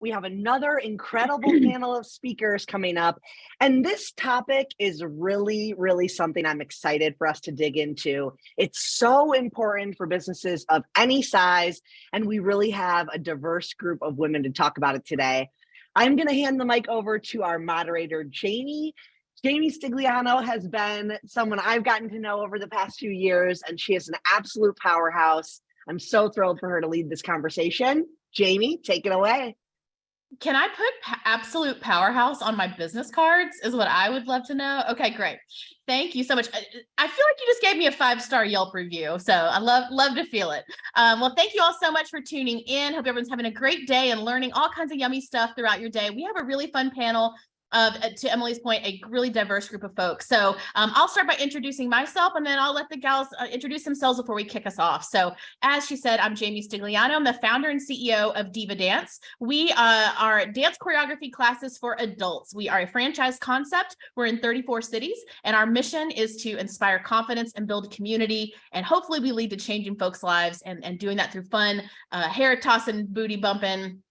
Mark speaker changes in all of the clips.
Speaker 1: We have another incredible panel of speakers coming up. And this topic is really, really something I'm excited for us to dig into. It's so important for businesses of any size, and we really have a diverse group of women to talk about it today. I'm going to hand the mic over to our moderator, Jami. Jami Stigliano has been someone I've gotten to know over the past few years, and she is an absolute powerhouse. I'm so thrilled for her to lead this conversation. Jami, take it away.
Speaker 2: Can I put absolute powerhouse on my business cards is what I would love to know. Okay, great. Thank you so much. I feel like you just gave me a 5-star Yelp review. So I love to feel it. Well, thank you all so much for tuning in. Hope everyone's having a great day and learning all kinds of yummy stuff throughout your day. We have a really fun panel of, to Emily's point, a really diverse group of folks. So I'll start by introducing myself, and then I'll let the gals introduce themselves before we kick us off. So as she said, I'm Jami Stigliano. I'm the founder and CEO of DivaDance. We are dance choreography classes for adults. We are a franchise concept. We're in 34 cities, and our mission is to inspire confidence and build community. And hopefully we lead to changing folks' lives and doing that through fun, hair tossing, booty bumping,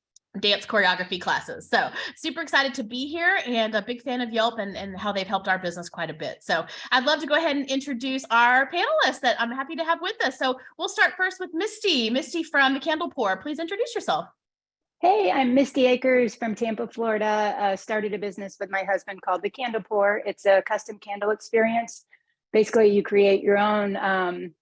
Speaker 2: dance choreography classes. So super excited to be here, and a big fan of Yelp and how they've helped our business quite a bit. So I'd love to go ahead and introduce our panelists that I'm happy to have with us. So we'll start first with Misty. Misty from The Candle Pour. Please introduce yourself.
Speaker 3: Hey, I'm Misty Akers from Tampa, Florida. Started a business with my husband called The Candle Pour. It's a custom candle experience. Basically, you create your own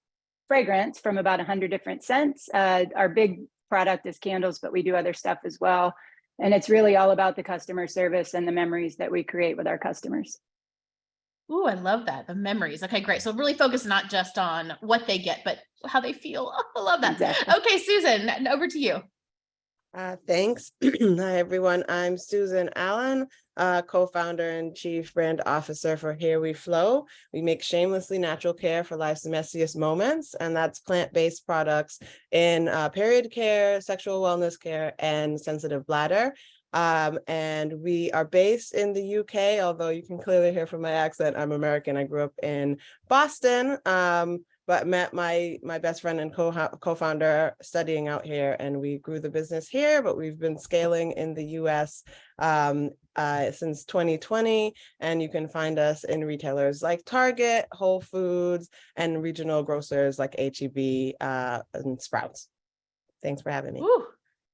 Speaker 3: fragrance from about 100 different scents. Our big product is candles, but we do other stuff as well. And it's really all about the customer service and the memories that we create with our customers.
Speaker 2: Ooh, I love that. The memories. Okay, great. So really focus not just on what they get, but how they feel. Oh, I love that.
Speaker 3: Exactly.
Speaker 2: Okay, Susan, over to you.
Speaker 4: Thanks. Hi, everyone. I'm Susan Allen, co-founder and chief brand officer for Here We Flo. We make shamelessly natural care for life's messiest moments, and that's plant-based products in period care, sexual wellness care, and sensitive bladder. And we are based in the UK, although you can clearly hear from my accent, I'm American. I grew up in Boston, but met my best friend and co-founder studying out here, and we grew the business here, but we've been scaling in the US since 2020, and you can find us in retailers like Target, Whole Foods, and regional grocers like H-E-B and Sprouts. Thanks for having me.
Speaker 2: Ooh.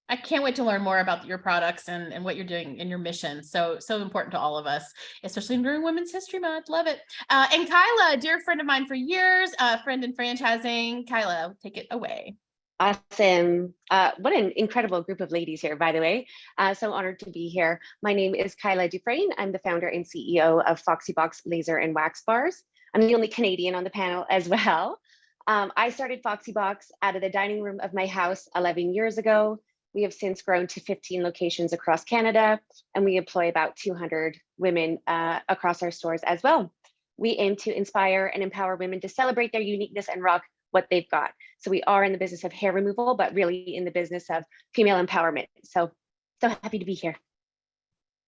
Speaker 2: I can't wait to learn more about your products and what you're doing and your mission. So important to all of us, especially during Women's History Month. Love it. And Kyla, a dear friend of mine for years, friend in franchising. Kyla, take it away.
Speaker 5: Awesome. What an incredible group of ladies here, by the way. So honored to be here. My name is Kyla Dufresne. I'm the founder and CEO of Foxy Box Laser and Wax Bars. I'm the only Canadian on the panel as well. I started Foxy Box out of the dining room of my house 11 years ago. We have since grown to 15 locations across Canada, and we employ about 200 women across our stores as well. We aim to inspire and empower women to celebrate their uniqueness and rock what they've got. So we are in the business of hair removal, but really in the business of female empowerment. So happy to be here.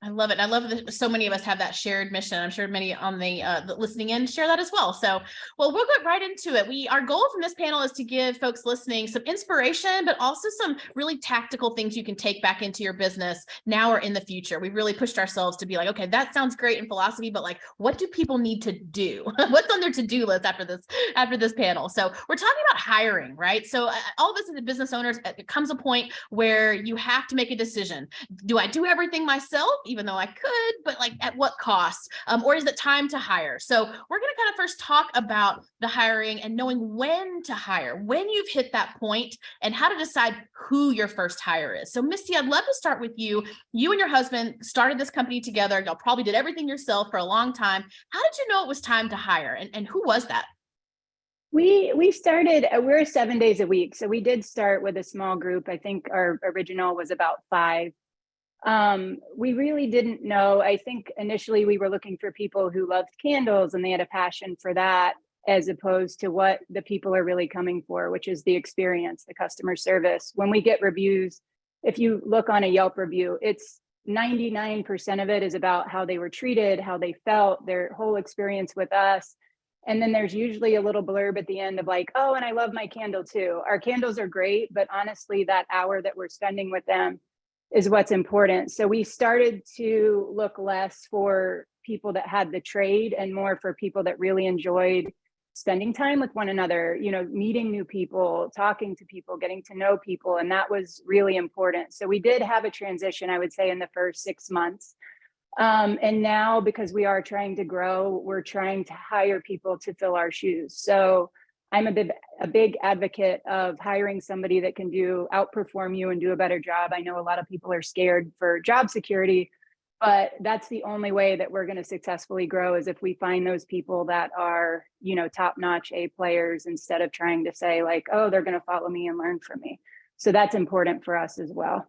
Speaker 2: I love it. I love that so many of us have that shared mission. I'm sure many on the listening in share that as well. So, well, we'll get right into it. Our goal from this panel is to give folks listening some inspiration, but also some really tactical things you can take back into your business now or in the future. We really pushed ourselves to be like, okay, that sounds great in philosophy, but like, what do people need to do? What's on their to-do list after this panel? So we're talking about hiring, right? So all of us as business owners, it comes a point where you have to make a decision. Do I do everything myself, even though I could, but like at what cost? Or is it time to hire? So we're going to kind of first talk about the hiring and knowing when to hire, when you've hit that point, and how to decide who your first hire is. So Misty, I'd love to start with you. You and your husband started this company together. Y'all probably did everything yourself for a long time. How did you know it was time to hire? And who was that?
Speaker 3: We started, we're 7 days a week. So we did start with a small group. I think our original was about 5. We really didn't know. I think initially we were looking for people who loved candles and they had a passion for that, as opposed to what the people are really coming for, which is the experience, the customer service. When we get reviews, if you look on a Yelp review, it's 99% of it is about how they were treated, how they felt, their whole experience with us. And then there's usually a little blurb at the end of like, oh, and I love my candle too. Our candles are great, but honestly, that hour that we're spending with them is what's important. So we started to look less for people that had the trade and more for people that really enjoyed spending time with one another, you know, meeting new people, talking to people, getting to know people. And that was really important. So we did have a transition, I would say, in the first 6 months. And now, because we are trying to grow, we're trying to hire people to fill our shoes. So I'm a big advocate of hiring somebody that can outperform you and do a better job. I know a lot of people are scared for job security, but that's the only way that we're going to successfully grow, is if we find those people that are, you know, top-notch A players, instead of trying to say like, oh, they're going to follow me and learn from me. So that's important for us as well.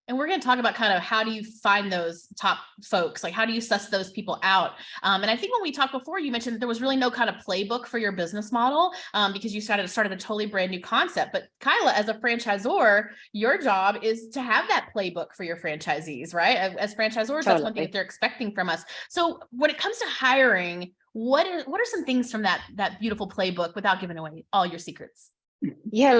Speaker 2: And we're going to talk about kind of how do you find those top folks? Like, how do you suss those people out? And I think when we talked before, you mentioned that there was really no kind of playbook for your business model, because you started a totally brand new concept. But Kyla, as a franchisor, your job is to have that playbook for your franchisees, right? As franchisors,
Speaker 5: Totally.
Speaker 2: That's one thing that they're expecting from us. So when it comes to hiring, what are some things from that beautiful playbook, without giving away all your secrets?
Speaker 5: Yeah,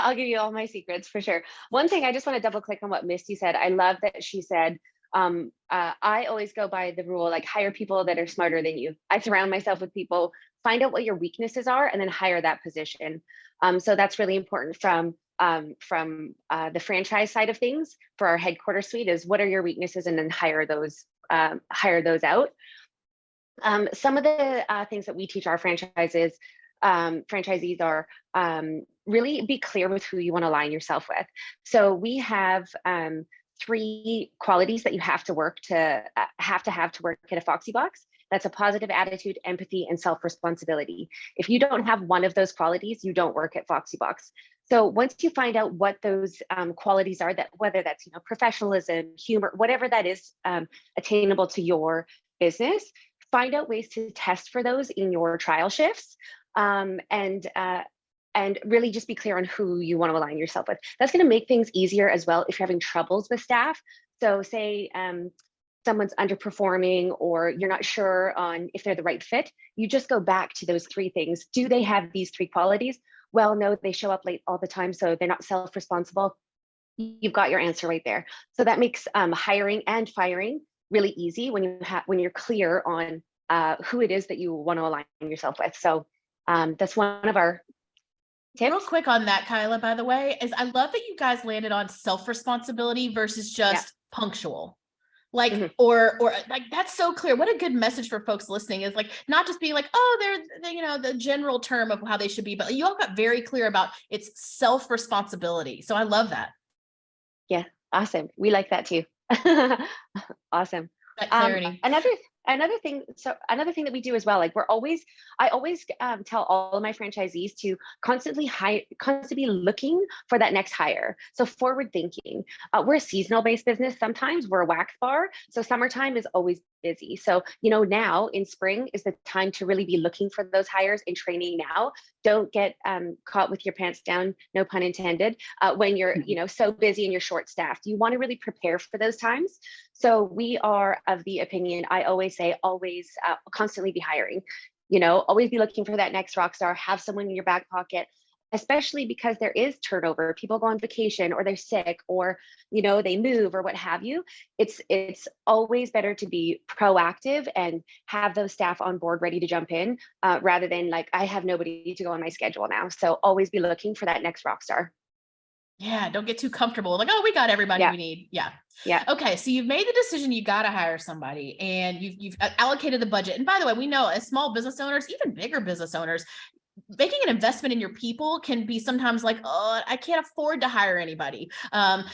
Speaker 5: I'll give you all my secrets for sure. One thing, I just want to double click on what Misty said. I love that she said, I always go by the rule, like, hire people that are smarter than you. I surround myself with people, find out what your weaknesses are, and then hire that position. So that's really important from the franchise side of things. For our headquarters suite, is what are your weaknesses, and then hire those out. Some of the things that we teach our franchisees are really be clear with who you want to align yourself with. So we have 3 qualities that you have to work to work at a Foxy Box. That's a positive attitude, empathy, and self-responsibility. If you don't have one of those qualities, you don't work at Foxy Box. So once you find out what those qualities are, that whether that's, you know, professionalism, humor, whatever that is, attainable to your business, find out ways to test for those in your trial shifts. And really just be clear on who you want to align yourself with. That's going to make things easier as well if you're having troubles with staff. So say someone's underperforming, or you're not sure on if they're the right fit, you just go back to those 3 things. Do they have these 3 qualities? Well, no, they show up late all the time, so they're not self-responsible. You've got your answer right there. So that makes hiring and firing really easy when you're clear on who it is that you want to align yourself with. So that's one of our tips.
Speaker 2: Real quick on that, Kyla, by the way, is I love that you guys landed on self-responsibility versus just punctual. Like, or like, that's so clear. What a good message for folks listening, is like, not just being like, oh, they're, you know, the general term of how they should be, but you all got very clear about it's self-responsibility. So I love that.
Speaker 5: Yeah. Awesome. We like that too. Awesome.
Speaker 2: That clarity.
Speaker 5: Another thing that we do as well, like I always tell all of my franchisees to constantly be looking for that next hire. So forward thinking. We're a seasonal based business. Sometimes we're a wax bar, so summertime is always busy. So, you know, now in spring is the time to really be looking for those hires and training now. Don't get caught with your pants down, no pun intended, when you're, you know, so busy and you're short staffed. You want to really prepare for those times. So we are of the opinion, I always say, constantly be hiring, you know, always be looking for that next rock star, have someone in your back pocket, especially because there is turnover. People go on vacation, or they're sick, or, you know, they move, or what have you. It's always better to be proactive and have those staff on board ready to jump in, rather than like, I have nobody to go on my schedule now. So always be looking for that next rock star.
Speaker 2: Yeah, don't get too comfortable. Like, oh, we got everybody we need. Yeah. Okay, so you've made the decision, you got to hire somebody, and you've allocated the budget. And by the way, we know as small business owners, even bigger business owners, making an investment in your people can be sometimes like, oh, I can't afford to hire anybody.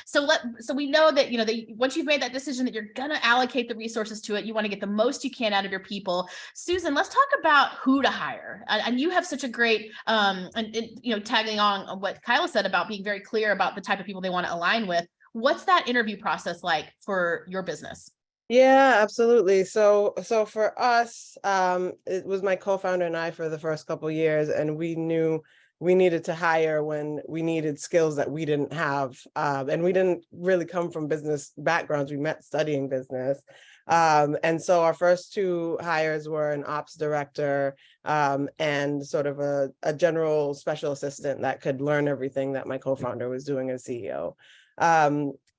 Speaker 2: So we know that, you know, that once you've made that decision that you're going to allocate the resources to it, you want to get the most you can out of your people. Susan, let's talk about who to hire. And you have such a great, and you know, tagging on what Kyla said about being very clear about the type of people they want to align with. What's that interview process like for your business?
Speaker 4: Yeah, absolutely. So for us, it was my co-founder and I for the first couple of years, and we knew we needed to hire when we needed skills that we didn't have. And we didn't really come from business backgrounds. We met studying business. And so our first 2 hires were an ops director and sort of a general special assistant that could learn everything that my co-founder was doing as CEO.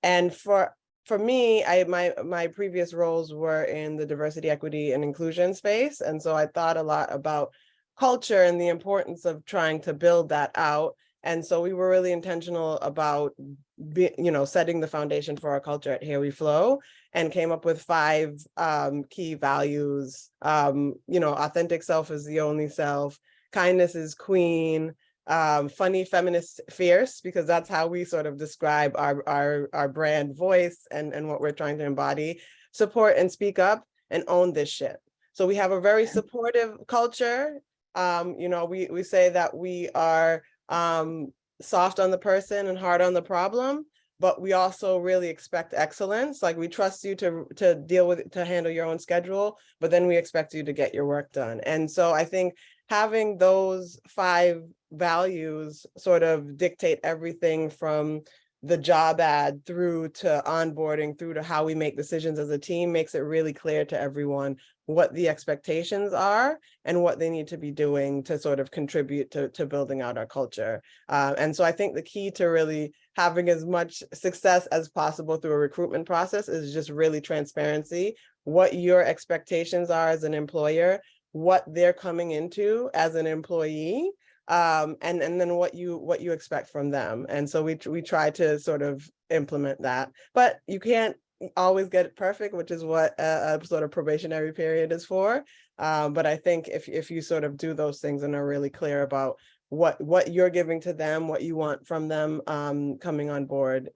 Speaker 4: And for me, my previous roles were in the diversity, equity, and inclusion space. And so I thought a lot about culture and the importance of trying to build that out. And so we were really intentional about setting the foundation for our culture at Here We Flo, and came up with 5 key values. Authentic self is the only self. Kindness is queen. Funny, feminist, fierce, because that's how we sort of describe our brand voice and what we're trying to embody. Support and speak up and own this shit. So we have a very supportive culture. We say that we are soft on the person and hard on the problem, but we also really expect excellence. Like, we trust you to handle your own schedule, but then we expect you to get your work done. And so I think having those 5 values sort of dictate everything from the job ad through to onboarding, through to how we make decisions as a team, makes it really clear to everyone what the expectations are and what they need to be doing to sort of contribute to building out our culture. And so I think the key to really having as much success as possible through a recruitment process is just really transparency, what your expectations are as an employer, what they're coming into as an employee, and then what you expect from them. And so we try to sort of implement that, but you can't always get it perfect, which is what a sort of probationary period is for. But I think if you sort of do those things and are really clear about what you're giving to them, what you want from them coming on board,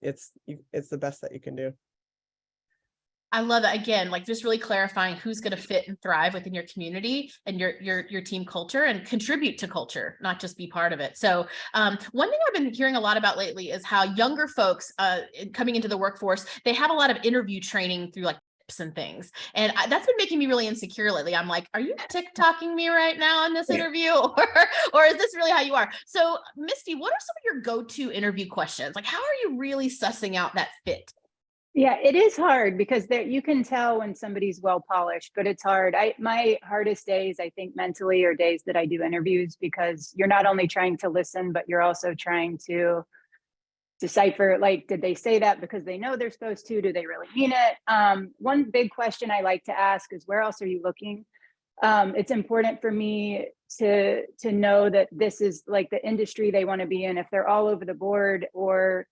Speaker 4: it's the best that you can do.
Speaker 2: I love that. Again, like, just really clarifying who's going to fit and thrive within your community and your team culture, and contribute to culture, not just be part of it. So one thing I've been hearing a lot about lately is how younger folks coming into the workforce, they have a lot of interview training through like tips and things. And that's been making me really insecure lately. I'm like, are you TikToking me right now in this interview? Or is this really how you are? So Misty, what are some of your go-to interview questions? Like, how are you really sussing out that fit?
Speaker 3: Yeah, it is hard because you can tell when somebody's well polished, but it's hard. My hardest days, I think, mentally, are days that I do interviews, because you're not only trying to listen, but you're also trying to decipher, like, did they say that because they know they're supposed to? Do they really mean it? One big question I like to ask is, where else are you looking? It's important for me to know that this is like the industry they want to be in. If they're all over the board, or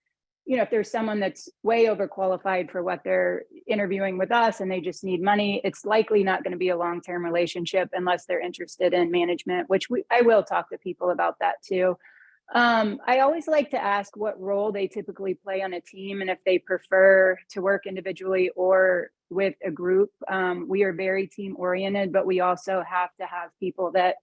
Speaker 3: if there's someone that's way overqualified for what they're interviewing with us and they just need money, it's likely not going to be a long-term relationship unless they're interested in management, which I will talk to people about that too. I always like to ask what role they typically play on a team, and if they prefer to work individually or with a group. We are very team oriented, but we also have to have people that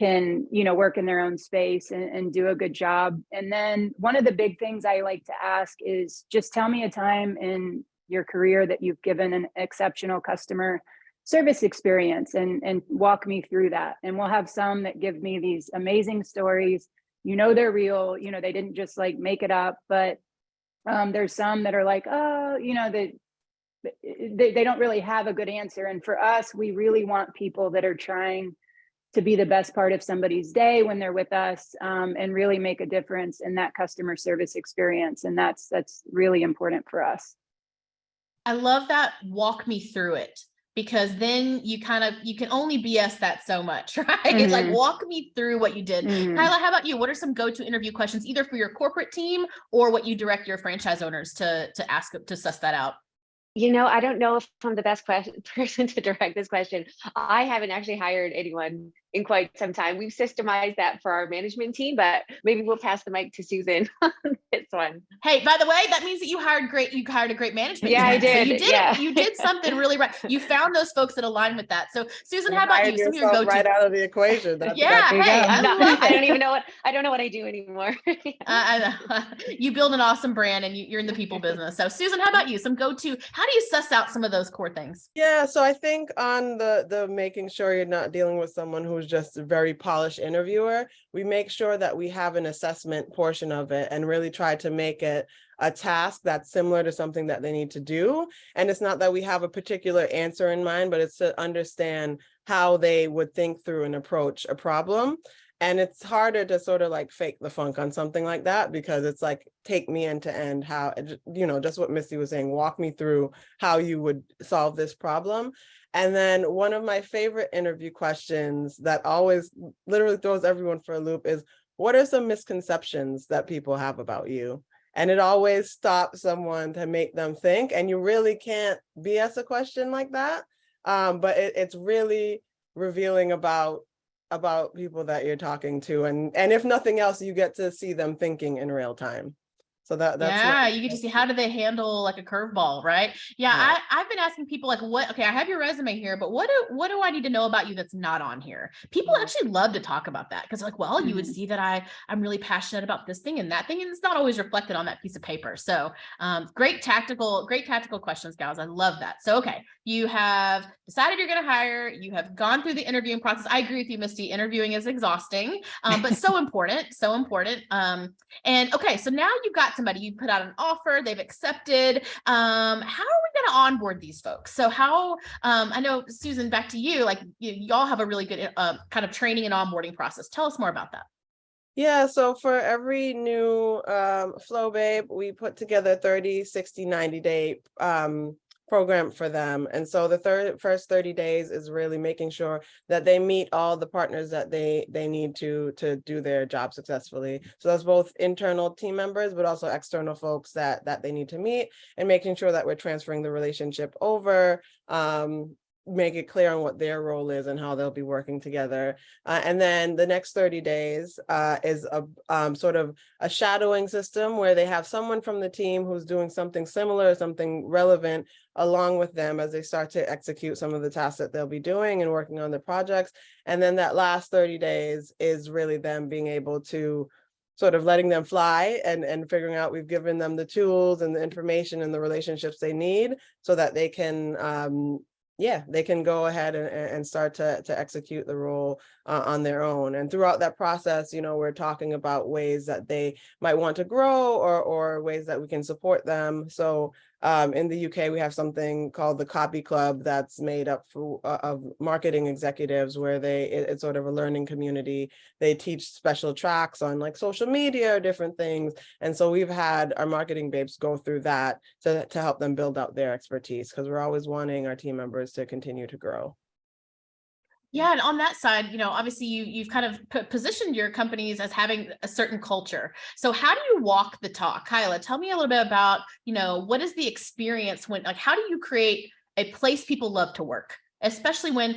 Speaker 3: can, work in their own space and do a good job. And then one of the big things I like to ask is, just tell me a time in your career that you've given an exceptional customer service experience, and walk me through that. And we'll have some that give me these amazing stories. They're real, they didn't just like make it up, but there's some that are like, oh, they don't really have a good answer. And for us, we really want people that are trying to be the best part of somebody's day when they're with us, and really make a difference in that customer service experience. And that's really important for us.
Speaker 2: I love that. Walk me through it, because then you can only BS that so much, right?
Speaker 3: Mm-hmm.
Speaker 2: Like, walk me through what you did.
Speaker 3: Mm-hmm.
Speaker 2: Kyla, how about you? What are some go-to interview questions, either for your corporate team or what you direct your franchise owners to ask, to suss that out?
Speaker 5: I don't know if I'm the best person to direct this question. I haven't actually hired anyone in quite some time. We've systemized that for our management team, but maybe we'll pass the mic to Susan on this one.
Speaker 2: Hey, by the way, that means that you hired a great management team.
Speaker 5: I did.
Speaker 2: So you did something really right. You found those folks that align with that. So Susan, how about you? Some of your go-to.
Speaker 4: Right out of the equation.
Speaker 5: I don't know what I do anymore.
Speaker 2: You build an awesome brand, and you're in the people business. So Susan, how about you? Some go-to. How do you suss out some of those core things?
Speaker 4: Yeah, so I think on the making sure you're not dealing with someone who's just a very polished interviewer, we make sure that we have an assessment portion of it and really try to make it a task that's similar to something that they need to do. And it's not that we have a particular answer in mind, but it's to understand how they would think through and approach a problem. And it's harder to sort of like fake the funk on something like that, because it's like, take me end to end, how, just what Misty was saying, walk me through how you would solve this problem. And then one of my favorite interview questions that always literally throws everyone for a loop is, what are some misconceptions that people have about you? And it always stops someone to make them think, and you really can't BS a question like that. But it's really revealing about people that you're talking to, and if nothing else, you get to see them thinking in real time. So that's
Speaker 2: yeah, you get to see how do they handle like a curveball, right? Yeah,
Speaker 4: Right.
Speaker 2: I've been asking people like, what? Okay, I have your resume here, but what do I need to know about you that's not on here? People actually love to talk about that because like, well, you would see that I'm really passionate about this thing and that thing, and it's not always reflected on that piece of paper. So, great tactical questions, gals. I love that. So, okay, you have decided you're going to hire. You have gone through the interviewing process. I agree with you, Misty. Interviewing is exhausting, but so important, so important. And okay, so now you've got somebody, you put out an offer, they've accepted. How are we going to onboard these folks? So how, I know, Susan, back to you, like y'all have a really good kind of training and onboarding process. Tell us more about that.
Speaker 4: Yeah, so for every new Flow Babe, we put together 30, 60, 90-day program for them. And so the first 30 days is really making sure that they meet all the partners that they need to do their job successfully. So that's both internal team members, but also external folks that they need to meet, and making sure that we're transferring the relationship over, make it clear on what their role is and how they'll be working together. And then the next 30 days is a sort of a shadowing system where they have someone from the team who's doing something similar, something relevant along with them as they start to execute some of the tasks that they'll be doing and working on the projects. And then that last 30 days is really them being able to sort of letting them fly and figuring out we've given them the tools and the information and the relationships they need so that they can they can go ahead and start to execute the role on their own. And throughout that process, we're talking about ways that they might want to grow or ways that we can support them. So in the UK, we have something called the Copy Club that's made up of marketing executives, where it's sort of a learning community. They teach special tracks on like social media or different things. And so we've had our marketing babes go through that to help them build out their expertise, because we're always wanting our team members to continue to grow.
Speaker 2: Yeah, and on that side, obviously you've kind of positioned your companies as having a certain culture. So how do you walk the talk? Kyla, tell me a little bit about, what is the experience when, like, how do you create a place people love to work? Especially when,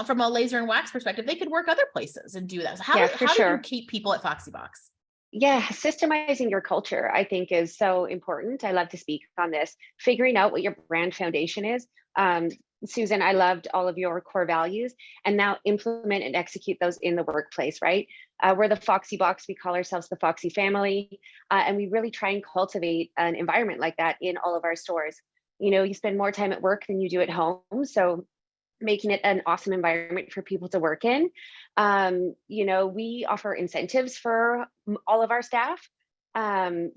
Speaker 2: from a laser and wax perspective, they could work other places and do that. So how do you keep people at Foxy Box?
Speaker 5: Yeah, systemizing your culture, I think, is so important. I love to speak on this. Figuring out what your brand foundation is. Susan, I loved all of your core values, and now implement and execute those in the workplace, right? We're the Foxy Box. We call ourselves the Foxy family. And we really try and cultivate an environment like that in all of our stores. You spend more time at work than you do at home. So making it an awesome environment for people to work in. We offer incentives for all of our staff.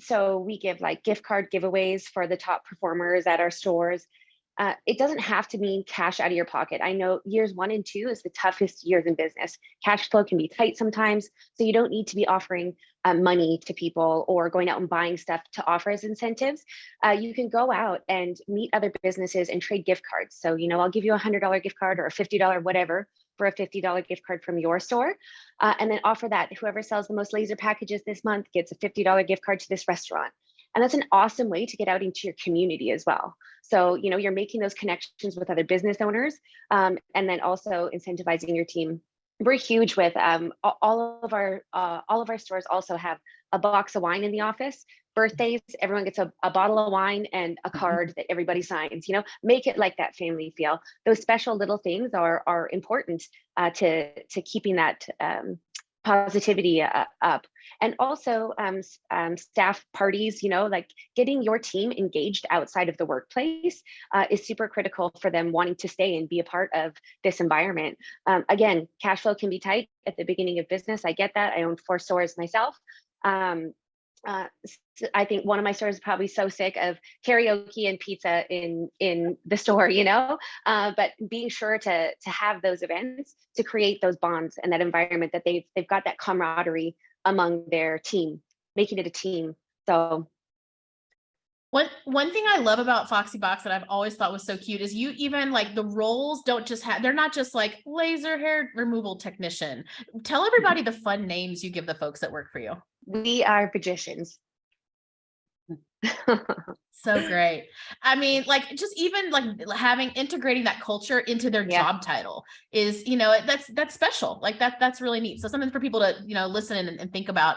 Speaker 5: So we give like gift card giveaways for the top performers at our stores. It doesn't have to mean cash out of your pocket. I know years 1 and 2 is the toughest years in business. Cash flow can be tight sometimes. So you don't need to be offering money to people or going out and buying stuff to offer as incentives. You can go out and meet other businesses and trade gift cards. So, I'll give you a $100 gift card or a $50 whatever for a $50 gift card from your store. And then offer that. Whoever sells the most laser packages this month gets a $50 gift card to this restaurant. And that's an awesome way to get out into your community as well. So, you're making those connections with other business owners, and then also incentivizing your team. We're huge with all of our stores also have a box of wine in the office. Birthdays, everyone gets a bottle of wine and a card that everybody signs. Make it like that family feel. Those special little things are important to keeping that positivity up. And also staff parties, like getting your team engaged outside of the workplace is super critical for them wanting to stay and be a part of this environment. Again, cash flow can be tight at the beginning of business. I get that. I own 4 stores myself. I think one of my stores is probably so sick of karaoke and pizza in the store, but being sure to have those events to create those bonds and that environment that they've got that camaraderie among their team, making it a team. So
Speaker 2: one thing I love about Foxy Box that I've always thought was so cute is you even like the roles don't just have, they're not just like laser hair removal technician. Tell everybody the fun names you give the folks that work for you.
Speaker 5: we are magicians.
Speaker 2: So great. I mean, like just even like integrating that culture into their job title is, that's special. Like that's really neat. So something for people to, listen and think about.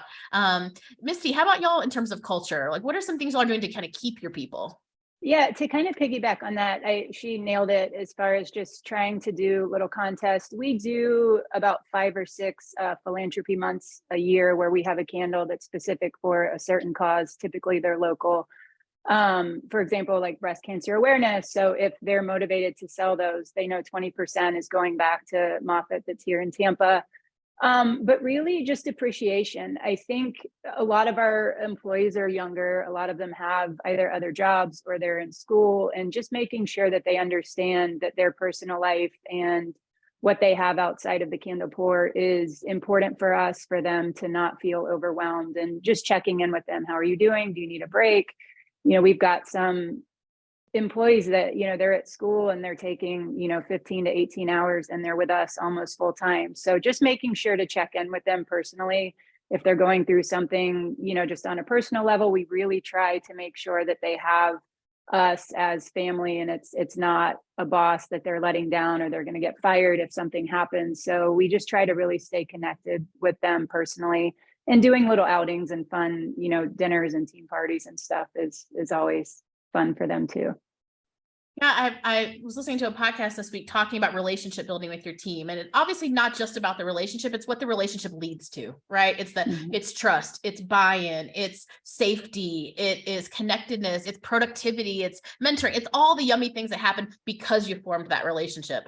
Speaker 2: Misty, how about y'all in terms of culture? Like what are some things y'all are doing to kind of keep your people?
Speaker 3: Yeah, to kind of piggyback on that, she nailed it as far as just trying to do little contests. We do about 5 or 6 philanthropy months a year where we have a candle that's specific for a certain cause. Typically they're local. For example, like breast cancer awareness. So if they're motivated to sell those, they know 20% is going back to Moffitt that's here in Tampa. But really just appreciation. I think a lot of our employees are younger. A lot of them have either other jobs or they're in school, and just making sure that they understand that their personal life and what they have outside of the candle pour is important for us, for them to not feel overwhelmed, and just checking in with them. How are you doing? Do you need a break? We've got some employees that, they're at school and they're taking, 15 to 18 hours and they're with us almost full time. So just making sure to check in with them personally. If they're going through something, just on a personal level, we really try to make sure that they have us as family, and it's not a boss that they're letting down or they're going to get fired if something happens. So we just try to really stay connected with them personally, and doing little outings and fun, dinners and team parties and stuff is always fun for them too.
Speaker 2: Yeah, I was listening to a podcast this week talking about relationship building with your team. And it's obviously not just about the relationship, it's what the relationship leads to, right? It's it's trust, it's buy-in, it's safety, it is connectedness, it's productivity, it's mentoring, it's all the yummy things that happen because you formed that relationship.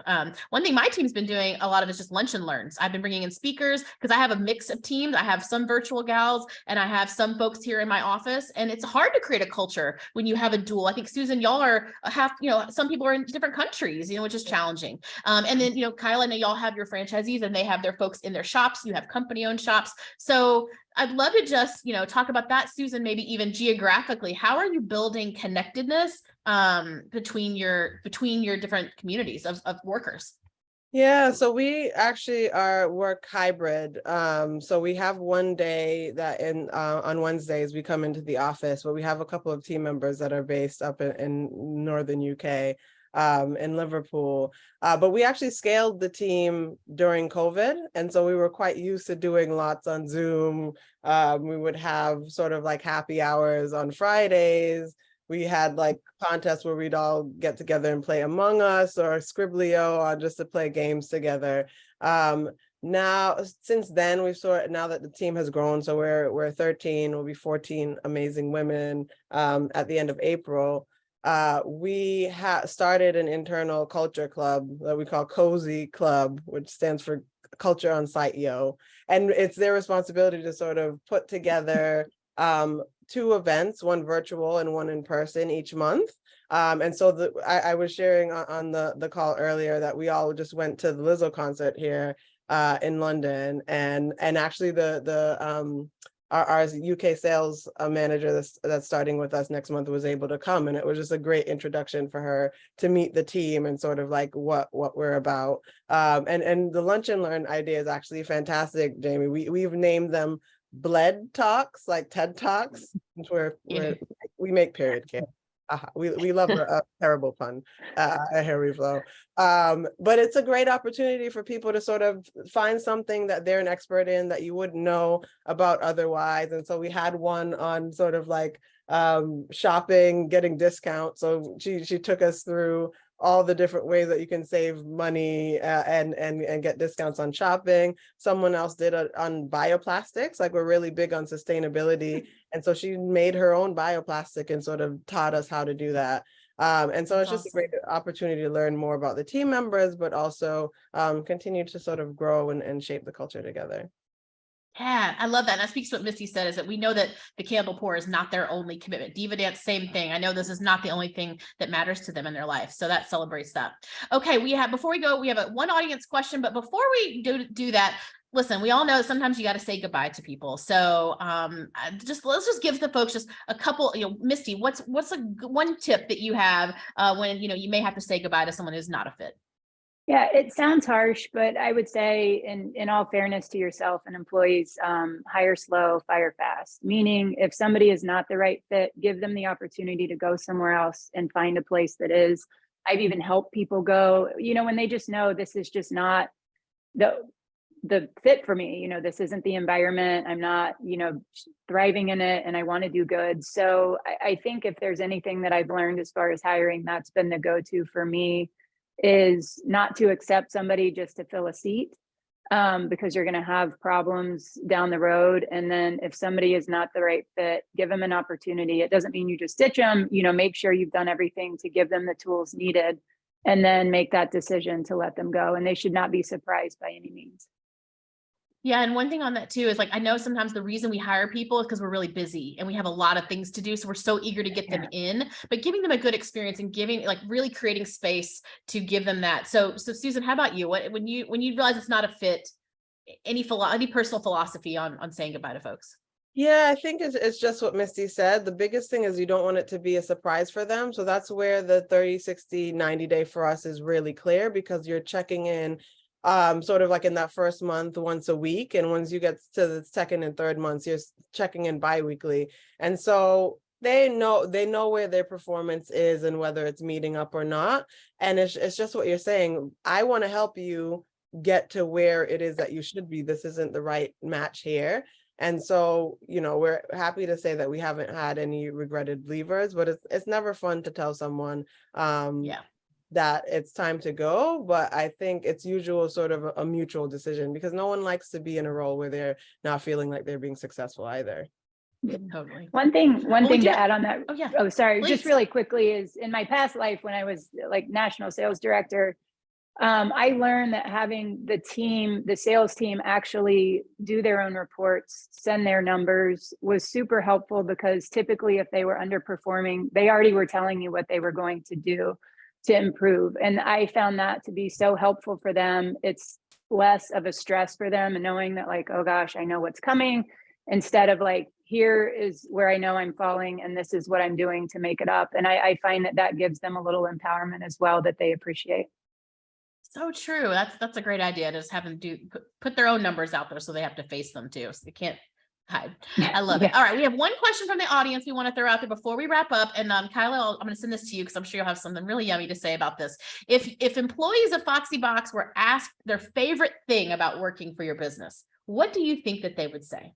Speaker 2: One thing my team's been doing a lot of is just lunch and learns. I've been bringing in speakers because I have a mix of teams. I have some virtual gals and I have some folks here in my office. And it's hard to create a culture when you have a dual. I think Susan, y'all are some people are in different countries, which is challenging. And then, Kyla, I know y'all have your franchisees and they have their folks in their shops. You have company owned shops. So I'd love to just, talk about that, Susan, maybe even geographically. How are you building connectedness between your different communities of workers?
Speaker 4: Yeah, so we actually work hybrid. So we have one day that on Wednesdays we come into the office, but we have a couple of team members that are based up in northern UK, in Liverpool. But we actually scaled the team during COVID, and so we were quite used to doing lots on Zoom. We would have sort of like happy hours on Fridays. We had like contests where we'd all get together and play Among Us or Scribblio, or just to play games together. Now, since then, now that the team has grown, so we're 13, we'll be 14 amazing women at the end of April. We started an internal culture club that we call Cozy Club, which stands for Culture on Site Yo. And it's their responsibility to sort of put together 2 events, one virtual and one in person each month. And so I was sharing on the call earlier that we all just went to the Lizzo concert here in London, and actually our UK sales manager that's starting with us next month was able to come, and it was just a great introduction for her to meet the team and sort of like what we're about. And the lunch and learn idea is actually fantastic, Jamie. We've named them Bled Talks, like TED Talks, where we make period care. We love a terrible pun at We Flo. But it's a great opportunity for people to sort of find something that they're an expert in that you wouldn't know about otherwise. And so we had one on sort of like shopping, getting discounts. So she took us through all the different ways that you can save money and get discounts on shopping. Someone else did it on bioplastics. Like, we're really big on sustainability. And so she made her own bioplastic and sort of taught us how to do that. And so it's just a great opportunity to learn more about the team members, but also continue to sort of grow and shape the culture together.
Speaker 2: Yeah, I love that. And that speaks to what Misty said, is that we know that the candle pour is not their only commitment. DivaDance, same thing. I know this is not the only thing that matters to them in their life. So that celebrates that. Okay, before we go, we have one audience question, but before we do that, listen, we all know sometimes you got to say goodbye to people. So let's just give the folks just a couple, Misty, what's one tip that you have when, you may have to say goodbye to someone who's not a fit?
Speaker 3: Yeah, it sounds harsh, but I would say in all fairness to yourself and employees, hire slow, fire fast. Meaning if somebody is not the right fit, give them the opportunity to go somewhere else and find a place that is. I've even helped people go, when they just know this is just not the fit for me, this isn't the environment. I'm not, thriving in it, and I want to do good. So I think if there's anything that I've learned as far as hiring, that's been the go-to for me, is not to accept somebody just to fill a seat, because you're going to have problems down the road. And then if somebody is not the right fit, give them an opportunity. It doesn't mean you just ditch them, make sure you've done everything to give them the tools needed, and then make that decision to let them go. And they should not be surprised by any means.
Speaker 2: Yeah. And one thing on that too is, like, I know sometimes the reason we hire people is because we're really busy and we have a lot of things to do. So we're so eager to get them in, but giving them a good experience and really creating space to give them that. So Susan, how about you? When you realize it's not a fit, any personal philosophy on saying goodbye to folks?
Speaker 4: Yeah, I think it's just what Misty said. The biggest thing is you don't want it to be a surprise for them. So that's where the 30, 60, 90 day for us is really clear, because you're checking in sort of like in that first month once a week, and once you get to the second and third months, you're checking in bi-weekly. And so they know where their performance is and whether it's meeting up or not. And it's just what you're saying. I want to help you get to where it is that you should be. This isn't the right match here. And so, we're happy to say that we haven't had any regretted leavers, but it's never fun to tell someone that it's time to go. But I think it's usual sort of a mutual decision, because no one likes to be in a role where they're not feeling like they're being successful either.
Speaker 2: Totally.
Speaker 3: One thing to add on that.
Speaker 2: Oh, yeah.
Speaker 3: Oh, sorry.
Speaker 2: Please.
Speaker 3: Just really quickly, is in my past life when I was like national sales director, I learned that having the sales team actually do their own reports, send their numbers, was super helpful, because typically if they were underperforming, they already were telling you what they were going to do to improve. And I found that to be so helpful for them. It's less of a stress for them, and knowing that, like, oh gosh, I know what's coming, instead of like, here is where I know I'm falling and this is what I'm doing to make it up. And I find that gives them a little empowerment as well, that they appreciate.
Speaker 2: So true. That's a great idea, to just have them put their own numbers out there, so they have to face them too. So they can't hide. I love it. All right. We have one question from the audience we want to throw out there before we wrap up. And Kyla, I'm going to send this to you, because I'm sure you'll have something really yummy to say about this. If employees of Foxy Box were asked their favorite thing about working for your business, what do you think that they would say?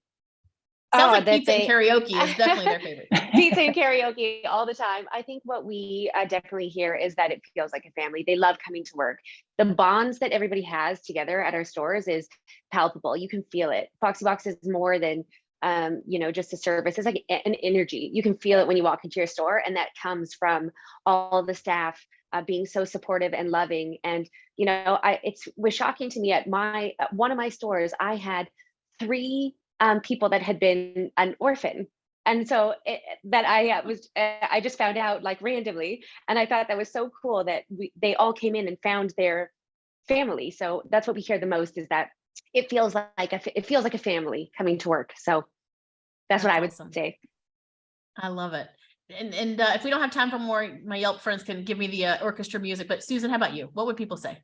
Speaker 2: Sounds like pizza and karaoke is definitely their favorite.
Speaker 5: Pizza and karaoke all the time. I think what we definitely hear is that it feels like a family. They love coming to work. The bonds that everybody has together at our stores is palpable. You can feel it. Foxy Box is more than just a service. It's like an energy. You can feel it when you walk into your store, and that comes from all the staff being so supportive and loving. And it was shocking to me at one of my stores. I had 3 people that had been an orphan. And so I just found out like randomly. And I thought that was so cool that they all came in and found their family. So that's what we hear the most, is that it feels like a family coming to work. So that's what I would say.
Speaker 2: I love it. And if we don't have time for more, my Yelp friends can give me the orchestra music, but Susan, how about you? What would people say?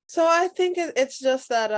Speaker 4: So I think it's just that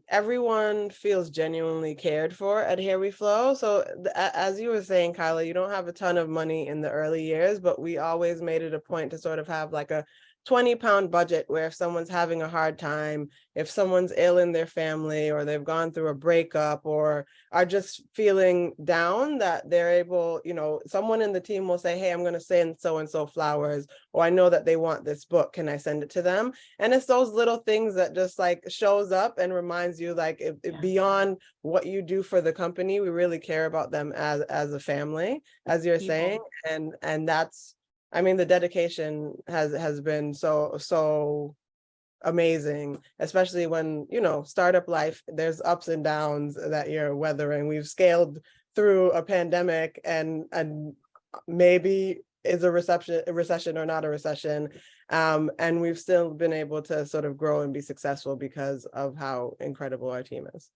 Speaker 4: everyone feels genuinely cared for at Here We Flo. So as you were saying, Kyla, you don't have a ton of money in the early years, but we always made it a point to sort of have like a 20-pound budget, where if someone's having a hard time, if someone's ill in their family, or they've gone through a breakup, or are just feeling down, that they're able, someone in the team will say, hey, I'm going to send so-and-so flowers, or I know that they want this book. Can I send it to them? And it's those little things that just like shows up and reminds you, like, beyond what you do for the company, we really care about them as a family, as you're saying. And that's, I mean, the dedication has been so amazing, especially when, you know, startup life, there's ups and downs that you're weathering. We've scaled through a pandemic and maybe is a recession or not a recession. And we've still been able to sort of grow and be successful because of how incredible our team is.